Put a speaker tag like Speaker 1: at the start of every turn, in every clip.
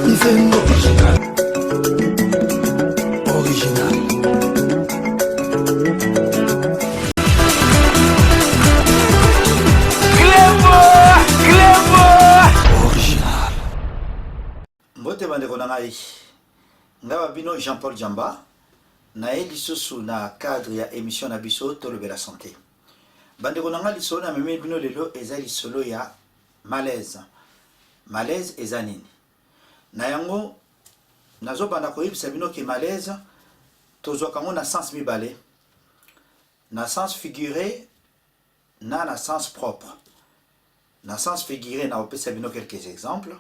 Speaker 1: Nifendo original. Original.
Speaker 2: Mbote bandeko na ngai. Ngawa bino Jean-Paul Djamba. Nae lisusu na cadre ya émission na biso Tolobe la santé. Bandeko na ngai lisolo na meme bino lelo eza lisolo ya malaise. Malaise eza nini? Na yango nazo banda koyebisa bino ke malaise tozwaka ngo na sens mibale. Na sens figuré na sens propre. Na sens figuré na opesa bino quelques exemples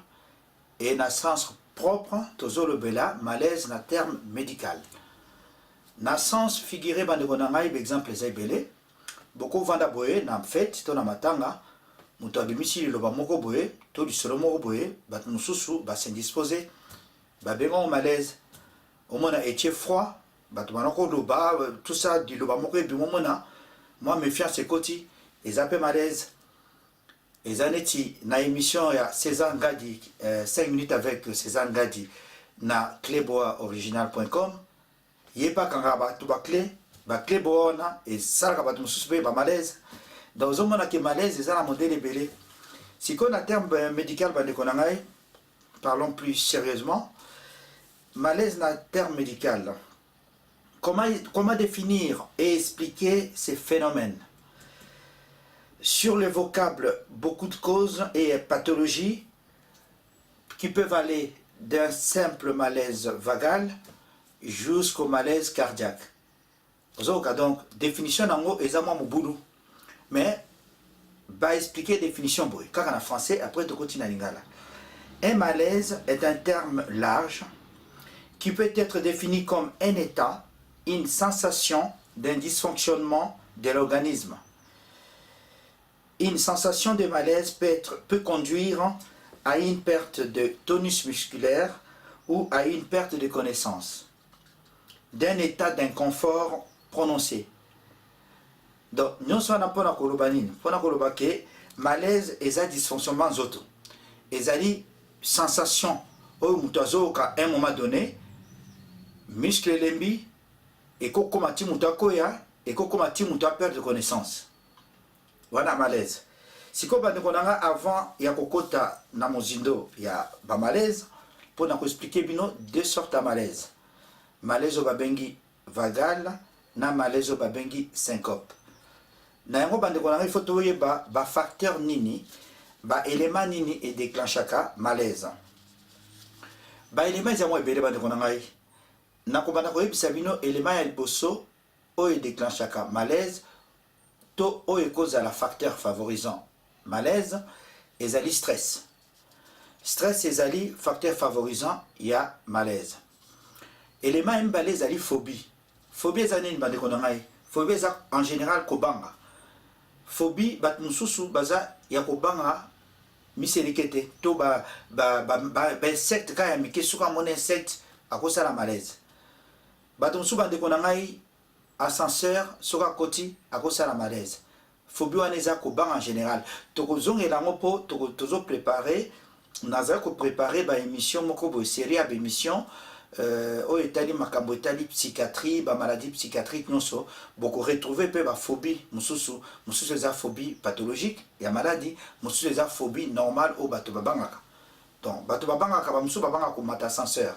Speaker 2: et na sens propre tozolobela malaise na terme médical. Na sens figuré bandeko na ngai exemple eza ebele. Boko vanda boye na fête to na matanga muto abimisi liloba moko boye to lisolo moko boye bat mususu ba s'indisposer ba bengo malaise omona etie froid bat manoko loba tout ça liloba moko ebimo mona moi méfiance ekoti ezape malaise ezaneti na émission ya César Ngadi 5 minutes avec César Ngadi na cleboaoriginal.com yepa kanga ba to ba clé bona et ça ka ba mususu be ba malaise dans un monde qui malaise et ça la modèle belé si qu'on a terme médical ba de konangai parlons plus sérieusement malaise na terme médical comment définir et expliquer ces phénomènes sur le vocable beaucoup de causes et pathologies qui peuvent aller d'un simple malaise vagal jusqu'au malaise cardiaque. Donc définition nango ezama mubulu mais va expliquer définition boy car en français après de continuer lingala. Un malaise est un terme large qui peut être défini comme un état, une sensation d'un dysfonctionnement de l'organisme. Une sensation de malaise peut conduire à une perte de tonus musculaire ou à une perte de connaissance, d'un état d'inconfort prononcé. Donc, nous sommes pour la colobanine, pour la colobake, malaise et ça dysfonctionnement zoto. Et ça dit sensation au mutazo qu'à un moment donné, muscle lembi, et kokomati mutakoya, et kokomati muta perte de connaissance. Voilà malaise. Si ko bande konanga avant ya kokota na mozindo ya ba malaise, pour nous expliquer bino deux sortes de malaise. Malaise au babengi vagal, na malaise au babengi syncope. Na yango bande konanga il faut toye ba facteur nini, ba élément nini et déclenchaka malaise. Ba élément ya mo ebele bande konanga na ko banda ko yebisa bino élément ya liboso o e déclenchaka malaise to o e cause à la facteur favorisant malaise ezali stress. Stress ezali facteur favorisant ya malaise. Élément mbale ezali phobie. Phobie ezali bande konanga phobie eza en général kobanga. Phobie bat mususu baza ya kobanga miselikete to ba insecte ka ya mike suka mon insecte akosa la malaise. Bat mususu bande konanga ascenseur soka koti akosa la malaise. Phobie wana eza kobanga en général. Toko zongela ngo po toko tozo préparer naza ko préparer ba émission moko bo série ya émission au etali makambo etali psychiatrie ba maladie psychiatrique noso boko retrouver pe ba phobie mususu eza phobie pathologique ya maladie mususu eza phobie normale au bato babangaka. Donc bato babangaka ba mususu babanga ko mata ascenseur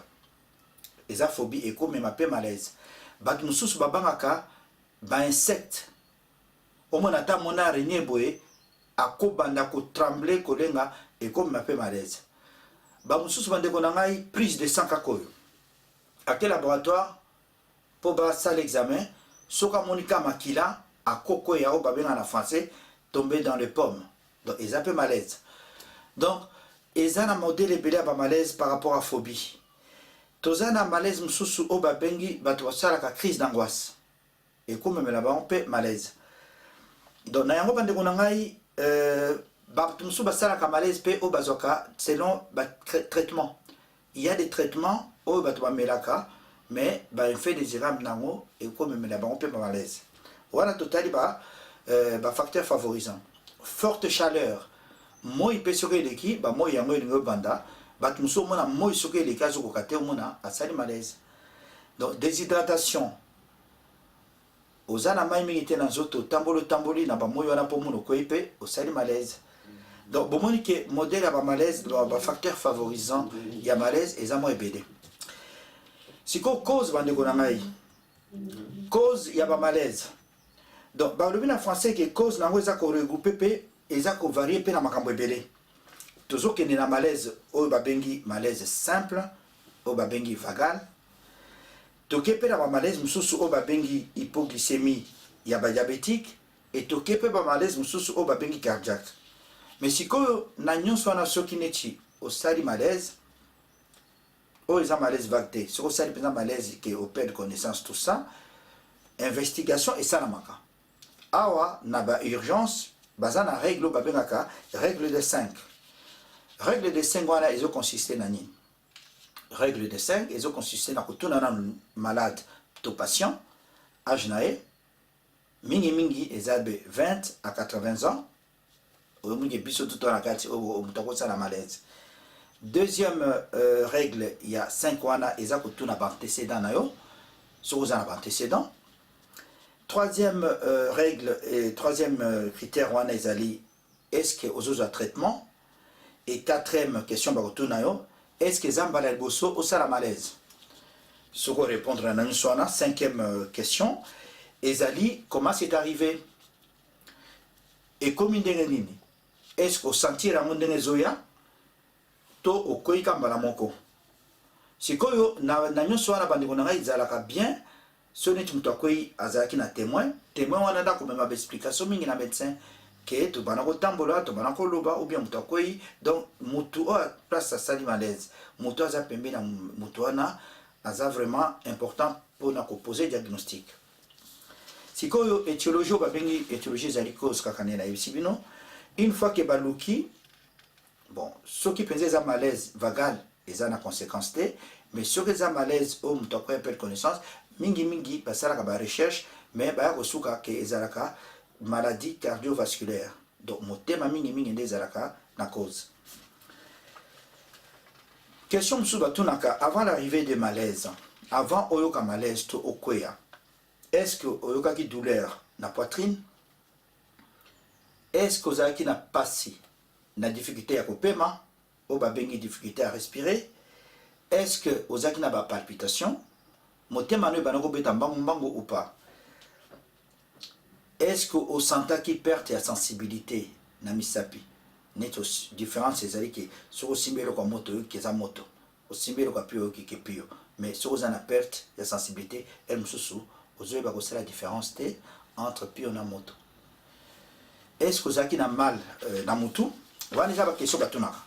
Speaker 2: eza phobie eko mema pe malaise. Bato mususu babangaka ba insecte au mona ta mona araignée boye akobanda ko trembler kolenga eko mema pe malaise. Ba mususu bande konangai prise de sang kakoyo à quel laboratoire pour passer l'examen soka monika makila à koko yao babena en français tomber dans les pommes. Donc ils ont un peu malaise. Donc ils ont un modèle belé à malaise par rapport à phobie. Tozana malaise mususu o babengi bato basala ka crise d'angoisse. Et comme me là-bas on peut malaise. Donc na yango bande konangai bato mususu basala ka malaise pe o bazoka selon traitement. Il y a des traitements au bateau melaka mais il fait des erreurs nango et comme me là-bas on peut malaise. Voilà total facteur favorisant. Forte chaleur. Moi il peut se qui moi yango banda bato mosusu omona moi soki eleki azokoka te omona asali malaise. Donc déshydratation oza na mai mingi te na nzoto otamboli na bamoi wana mpo omona okwei mpe osali malaise. Donc bomoni ke modèle ya bamalaise bafacteur favorisant ya malaise eza mwa ebele. Sikoyo cause bandeko na ngai cause ya bamalaise, donc balobi na français ke cause nango eza koregroupe mpe eza kovarie mpe na makambo ebele. Tozokende na malaise oyo babengi malaise simple oyo babengi vagal, toke mpe na bamalaise mosusu oyo babengi hypoglycémie ya badiabétique, e toke mpe bamalaise mosusu oyo babengi cardiaque. Mais sikoyo na nyonso wana soki neti osali malaise oyo eza malaise vague te, soki osali mpenza malaise ke operde connaissance tout ça, investigation esalamaka. Awa na baurgence baza na règle oyo babengaka règle de 5. Règle de 5 wana ezokonsiste na nini? Règle de 5 ezokonsiste na kotuna na malade to patient âge na ye mingi eza be 20 à 80 ans oyo mingi biso tuto na kati oyo moto akosala malaise. Deuxième règle il y a 5 wana eza kotuna baantécédent na yo soki oza na baantécédent. Troisième règle et troisième critère wana ezali est-ce que ozozwa traitement. Et quatrième question bakotuna yo est-ce que eza mbala liboso osala malaise. Soki répondre na nyonso wana. Cinquième question ezali comment c'est arrivé, ekomi ndenge nini, est-ce que osentir yango ndenge ezoya to okoyika mbala moko. Sikoyo na nyonso wana bandeko na ngai ezalaka bien so neti moto akoyi azalaki na témoin wana nda komema baexplication mingi na médecin ke tobana kotambola tobana koloba ou bien moto akoyi. Donc moto oyo place asali malaise moto aza pembe na moto wana aza vraiment important mpona koposer diagnostic. Sikoyo étiologie oyo babengi étiologie ezali cause kaka nde nayebisi bino. Une fois ke baluki bon soki mpenza eza malaise vagal eza na conséquence te, mais soki eza malaise oyo moto akoya perdre connaissance mingi basalaka barecherche mais baya kosuka ke ezalaka maladie cardiovasculaire. Donc motema mingi nde ezalaka na cause. Question mosusu batunaka avant l'arrivée de malaise, avant oyoka malaise to okweya, est-ce que oyokaki douleur na poitrine, est-ce que ozalaki na pasi na difficulté ya kopema oyo babengi difficulté à respirer, est-ce que ozalaki na bapalpitation, motema no ebana kobeta mbangu ou pas, est-ce que osantaki perte ya sensibilité na misapi. Neti différence ezali ke soki osimbi eloko ya moto oyoki eza moto, osimbi eloko ya pio oyoki ke pio, mais soki oza na perte ya sensibilité ele mosusu ozoyeba kosala différence te entre pio na moto. Est-ce que ozalaki na mal na mutu, wana eza bakestion batunaka.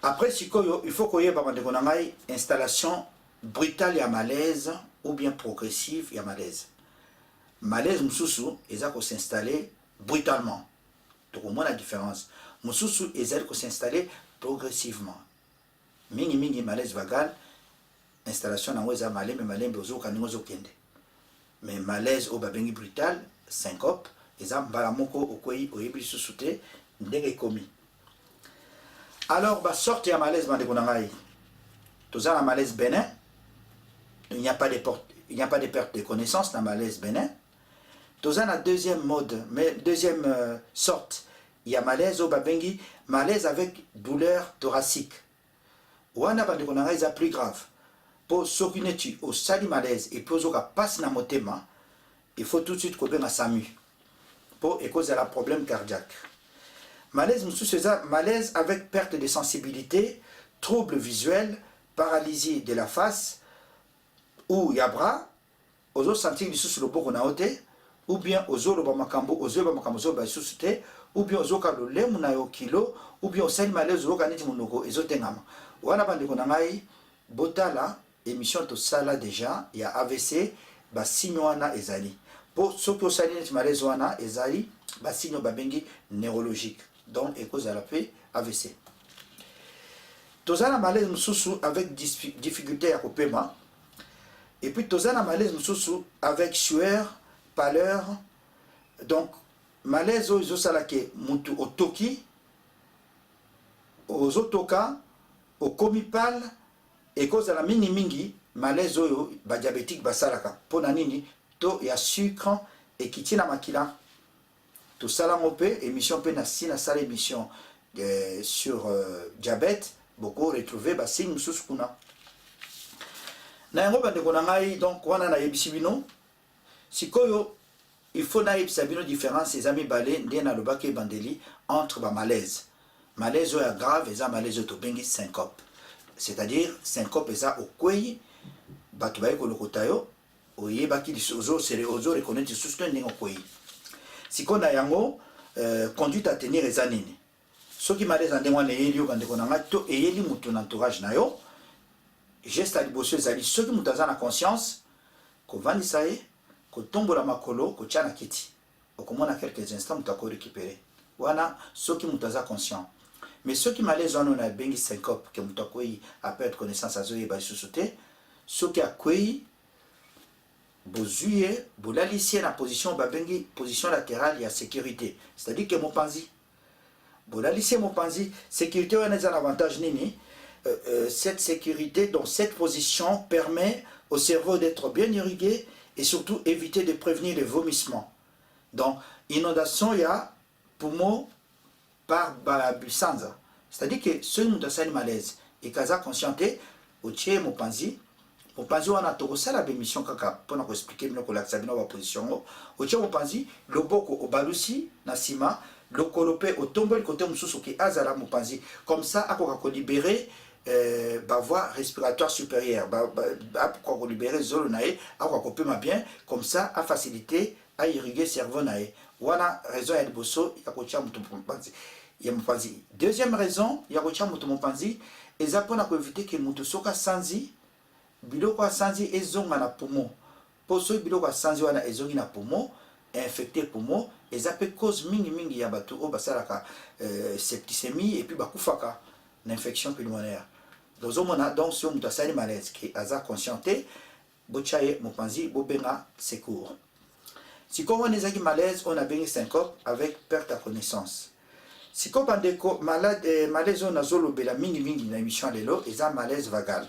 Speaker 2: Après sikoyo il faut koyeba bandeko na ngai installation brutale ya malaise ou bien progressive ya malaise. Malaise mosusu eza ko s'installer brutalement, tokomona la différence. Mosusu ezali ko s'installer progressivement. Mingi malaise vagal installation nango eza malembe ozoka ningo ozokende. Mais malaise oyo babengi brutal syncope eza mbala moko okoyi oyebi lisusu te ndenge ekomi. Alors basorte ya malaise bandeko na ngai, toza na malaise bénin, il n'y a pas de perte de connaissance na malaise bénin. Toza na deuxième mode, mais deuxième sorte, il y a malaise au babengi, malaise avec douleur thoracique. Wana bandeko na ngai eza plus grave. Pour soki neti osali malaise et puis ozoka passe na motema, il faut tout de suite kobenga SAMU pour ekozala problème cardiaque. Malaise mosusu eza malaise avec perte de sensibilité, trouble visuel, paralysie de la face ou ya bras, ozo sentir lisusu loboko na ote, ou bien ozoloba makambo ozoba lisusu te, ou bien ozoka lolemu na yo kilo, ou bien osali malaise ozoka neti monoko ezotengama. Wana bandeko na ngai botala émission tosala déjà ya AVC basigne wana ezali. Po soki osali neti malaise wana ezali basigne babengi neurologique. Donc ekozala pe AVC. Tozana malaise mosusu avec difficulté ya kopema. Et puis tozana malaise mosusu avec sueur, pâleur. Donc malaise oyo ezosala ke mutu otoki ozotoka okomi pale ekozala mingi mingi malaise oyo badiabétique basalaka mpona nini to ya sucre ekiti na makila tosalango mpe émission mpe nasi nasala émission sur diabète boko retrouver basigne mosusu kuna na yango bandeko na ngai donc wana nayebisi bino sikoyo il faut nayebisa bino différence eza mibale nde nalobaki ebandeli entre bamalaise malaise oyo ya grave eza malaise oyo tobengi syncope c'est-à-dire syncope eza okwei bato baye kolokota yo oyebaki ozoreconnaitre lisusu to ndenge okwei sikoyo na yango conduite à tenir eza nini soki malaise ndenge wana eyeli yo bandeko na ngai to eyeli moto na entourage na yo geste ya liboso ezali soki moto aza na conscience kovandisa ye kotombola makolo kotia na kiti okomona quelques instants moto akorécupere wana soki moto aza conscient mais soki malaise wana na bengi syncope ke moto akwei aperdre connaissance azoyeba lisusu te soki akwei bozwi ye bolalisi ye na position babengi position latérale ya sécurité c'est-à-dire ke mopanzi bolalisi ye mopanzi sécurité wana eza na avantage nini cette sécurité dans cette position permet au cerveau d'être bien irrigué et surtout éviter de prévenir les vomissements. Donc, inondation, il y a poumon par bisanza. C'est-à-dire que ce qui est malaise, et kaza conscienté, au tché mopanzi, mopanzi on a tout ça la bémission kaka pour nous expliquer nous que l'accès dans la position. Au tché mopanzi, le boko au balusi nasima, le kolopé au tombe le côté mususu qui azala mopanzi. Comme ça, à quoi libérer voie respiratoire supérieure, pour libérer zone nae, à quoi couper ma bien, comme ça, à faciliter, à irriguer cerveau nae. Voilà raison ya liboso, ya kocha mutu mopanzi. Ya mopanzi. Deuxième raison, ya kocha mutu mopanzi, eza pona ko éviter que mutu soka sanzi, biloko sanzi ezonga na poumon. Poso biloko sanzi wana ezongi na poumon, infecté poumon, eza pe cause mingi ya batu o basalaka septicémie et puis bakufaka l'infection pulmonaire. Donc si on doit salir malaise qui a conscienté, bochaye mopanzi bobenga secours. Si comme on est malaise, on a béni syncope avec perte à connaissance. Si comme on malade malaise on a zolo bela mingi na émission lelo, eza malaise vagal.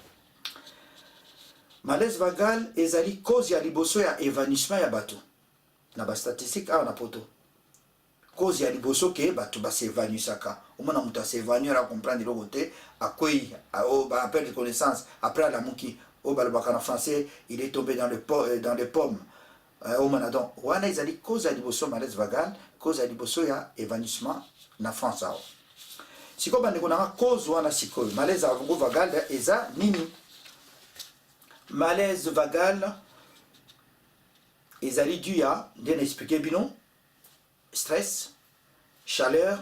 Speaker 2: Malaise vagal ezali cause ya liboso ya évanouissement ya bato. Na ba statistique a na poto. Cause ya liboso ke bato ba s'évanouissaka. Au moins on s'évanouir à comprendre le côté à quoi à perdre de connaissance après la mouki au balbaka en français, il est tombé dans les pommes. Au manadon. Wana ezali cause ya liboso malaise vagal, cause ya liboso ya évanouissement na France. Si ko bande kona cause wana sikoyo malaise vagal eza nini? Malaise vagal ezali dû à bien expliquer bino stress, chaleur,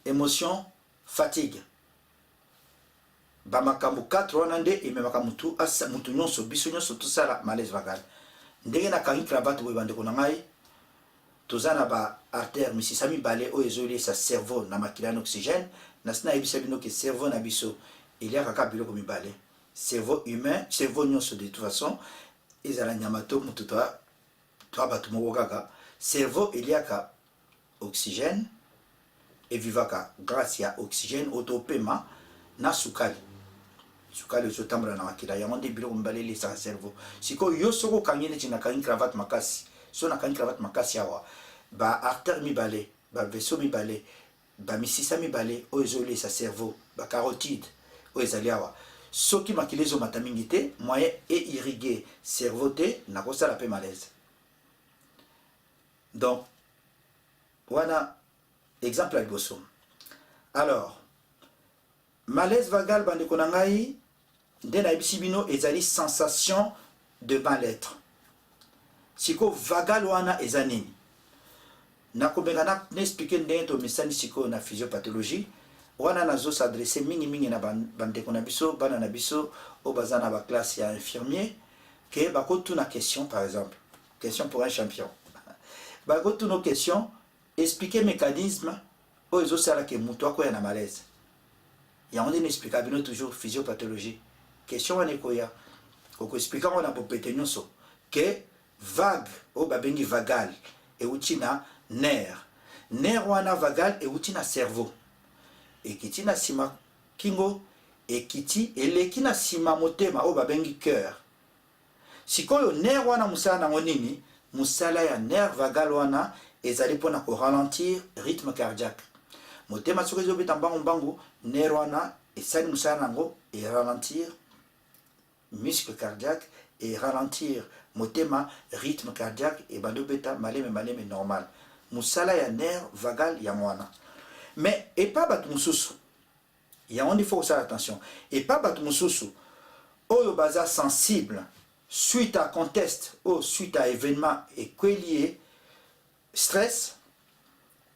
Speaker 2: émotion, fatigue. Bamakambu 4 wana nde ememakamutu asa mutu nyonso biso nyonso tosala malaise vagal. Ndenge na kangi cravate boye bandeko na ngai tozana ba artère misisa mibale oyo ezolisa cerveau na makila na oxygène na sina yebisa bino ke cerveau na biso il y a kaka biloko mibale cerveau humain cerveau nyonso de toute façon ezala nyama to mutu to bato moko kaka cerveau il y a ka oxygène et vivaka grâce à oxygène autopema na sukali sukali ozotambola na makila yango nde biloko mibale elesaka cerveau sikoyo yo soko okangi neti na kangi cravate makasi so na kangi cravate makasi awa ba artère mibale ba vaisseau mibale ba misisa mibale oyo ezolesa cerveau ba carotide oyo ezali awa soki makila ezomata mingi te moyen e irriguer cerveau te nakosala mpe malaise. Donc voilà exemple à liboso. Alors malaise vagal bandeko na ngai nde na yebisi bino ezali sensation de mal-être. Siko vagal wana eza nini? Nakobenga na expliquer ndenge to mesani siko na physiopathologie wana nazo s'adresser mingi na bandeko na biso bana na biso o baza na ba classe ya infirmier ke bakotu na question par exemple question pour un champion bakotu no question expliquer mécanisme o ezosala ke mutu akoya na malaise. Ya on explique bino toujours physiopathologie. Question wana ekoya oko expliquer on a popete nyonso ke vague o babengi vagal e utina nerf wana vagal e utina cerveau e kitina sima kingo ekiti eleki na nsima motema oyo babengi cœur. Sikoyo nerf wana musala nango nini? Musala ya nerf vagal wana ezali mpona koralentir rythme cardiaque. Motema soki ezobeta mbangu nerf wana esali musala nango eralentir muscle cardiaque et ralentir motema rythme cardiaque et bando beta maleme normal. Musala ya nerf vagal ya mwana. Mais et pas batu mususu. Il y a un faut faire attention. Et pas batu mususu oyo baza sensible suite à contexte ou suite à événement et lié stress,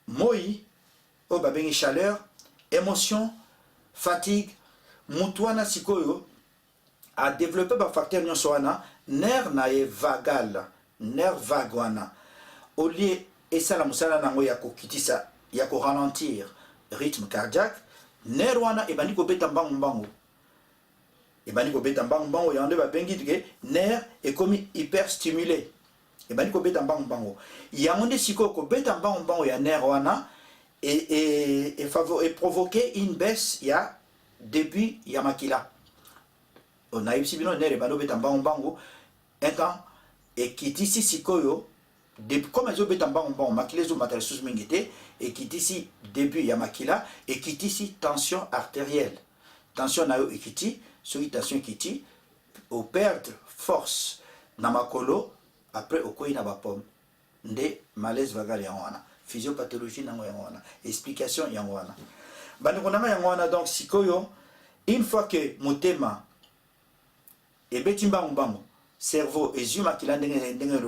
Speaker 2: moi, oyo babengi chaleur, émotion, fatigue, mutuana sikoyo a développé par facteur nyonso wana nerf na ye vagal, nerf vague wana au lieu esala musala nango ya kokitisa ya ko ralentir rythme cardiaque, nerf wana ebandi ko beta mbangu ebandi ko beta mbangu ya nde babengi ke nerf ekomi hyperstimulé ebandi ko beta mbangu yango nde sikoyo ko beta mbangu ya nerf wana et provoquer une baisse ya début ya makila. On a eu si bien nerf ebandi beta mbangu un temps et qui d'ici sikoyo comme ils ont beta mbangu makila zo matériel sous mingité et qui d'ici début ya makila et qui d'ici tension artérielle. Tension na yo ekiti, sur tension ekiti au perdre force na makolo après au koi na ba pomme nde malaise vagal ya wana. Physiopathologie nango ya wana, explication ya wana. Bandi konanga ya wana donc sikoyo une fois que motema et beti mbangu cerveau ezuma makila ndenge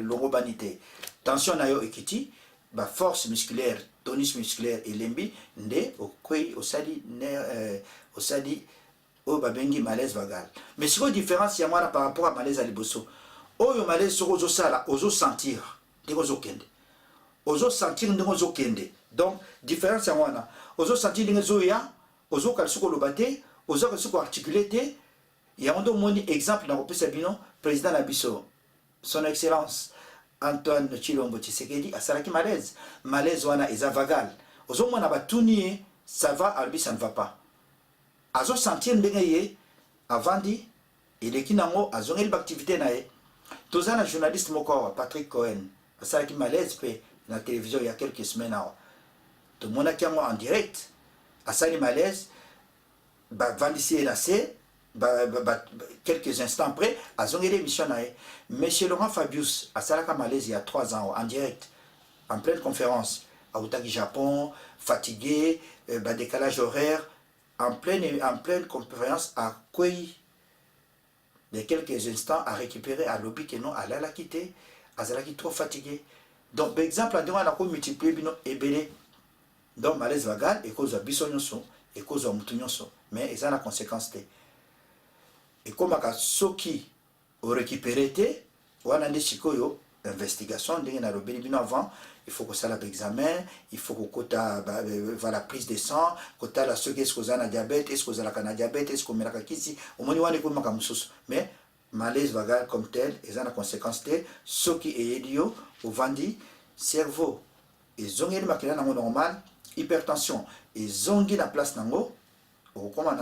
Speaker 2: lobanité tension na yo ekiti ba force musculaire tonus musculaire elembi nde okoi osali osali o babengi malaise vagal. Mais siko différence ya mwana par rapport à malaise à liboso oyo malaise soko zo sala ozo sentir ndeko zo kende ozo sentir ndeko zo kende. Donc différence ya mwana ozo sentir ndenge zo ya ozo kalsuko lobate ozo kalsuko articuler te. Il y a un exemple dans le Sabino, président Nabiso, son excellence Antoine Chilombo Tshisekedi, a salaki malaise. Malaise wana eza vagal. Ozo mona batuni ça va, albi ça ne va pas. Azo sentir ndenge avandi eleki nango azongeli l'activité nae. Tozana journaliste moko Patrick Cohen, a salaki malaise pe na télévision il y a quelques semaines awa. To mona kiango en direct, a sali malaise ba vandisi na se quelques instants après, à zongé l'émission. Monsieur Laurent Fabius, à Salaka Malaise, il y a 3 ans, en direct, en pleine conférence, à Utagi Japon, fatigué, décalage horaire, en pleine conférence, à Kouei, de quelques instants, à récupérer à l'obi que non, à la quitter, à Zalaki trop fatigué. Donc, par exemple, à demande à multiplier, et belé. Donc, malaise vagal, et cause de bisonyoso, et cause de moutonyoso. Mais, ils ont la conséquence. Et comme soki au récupéré on a des sikoyo investigation avant il faut que ça l'examen il faut que kota la prise de sang kota la soki est-ce que vous avez diabète est-ce que vous avez diabète est-ce que vous avez kisi au moins on est comme mais malaise vagal comme tel et ça a conséquence soki est idiot au vandi cerveau et zongi makina nango normal hypertension et zongi la place nango au comment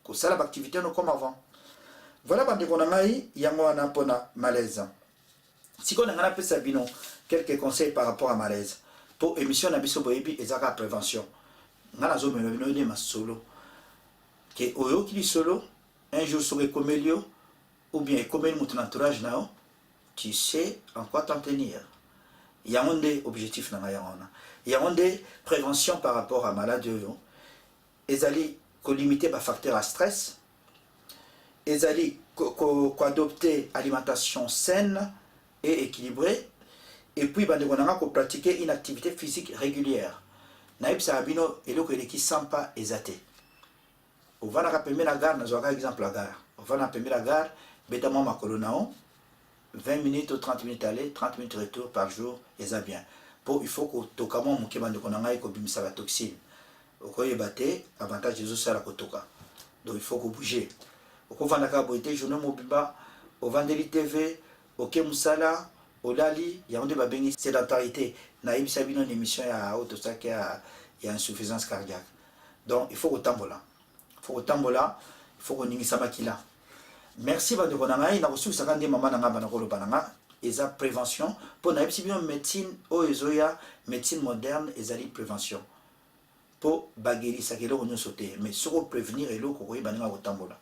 Speaker 2: ko sala activité no comme avant. Voilà bande konangai yango wana pona malaise. Si on a pesa bino quelques conseils par rapport à malaise pour émission na biso boyebi ezaka prévention. Ngana zo melo bino ne masolo que oyo ki solo un jour sur komelio ou bien comme mon entourage nao tu sais en quoi t'en tenir. Il y a un des objectifs na yangona. Il y a un des prévention par rapport à maladie yo. Ezali ko limiter par facteur à stress, et allez adopter alimentation saine et équilibrée, et puis ko pratiquer une activité physique régulière. Naïb Sabino et le qui sent pas exaté. On va la rappeler la gare, nous avons exemple la gare. On va la rappeler la gare, bétamment ma colonao, 20 minutes ou 30 minutes aller, 30 minutes retour par jour, et ça bien. Pour il faut que tokamo mukeba de konangai ko bimisa la toxine. Okoye bate avantage des osala kotoka. Donc il faut que bouger. Oko vanaka boite journée mobimba, au Vandeli TV, au Kemusala, au Lali, il y a un babengi sédentarité. Naïb Sabino une émission à autosac il y a insuffisance cardiaque. Donc il faut autant voilà. faut kotambola faut koningisa makila. Merci bandeko na ngai na kosusa nde mama na nga bana koloba na nga eza prévention pour na yebisi bino médecine oyo ezoya médecine moderne ezali prévention po bagerisaka eloko nyonso te mais soko prévenir eloko koyeba ndenge kotambola.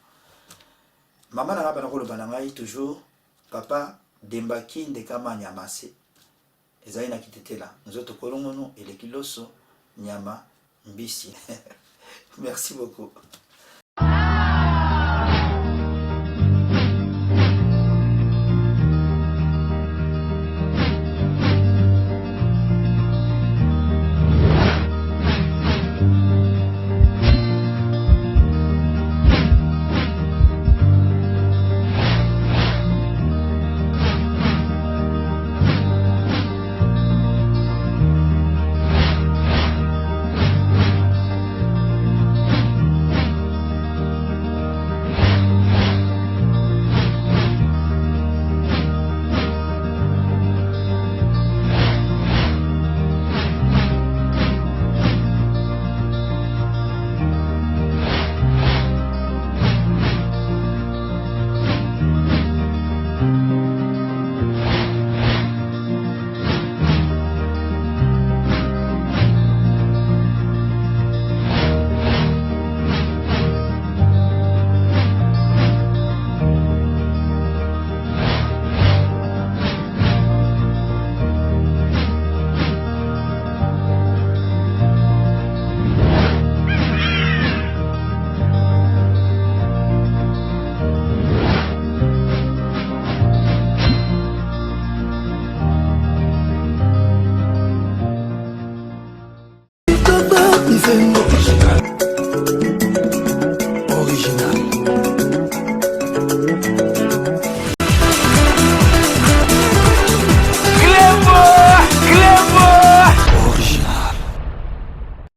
Speaker 2: Mama na nga bana koloba na ngai toujours papa dembaki ndekama nyama se ezali na kitetela nzoto kolongono eleki loso nyama mbisi. Merci beaucoup.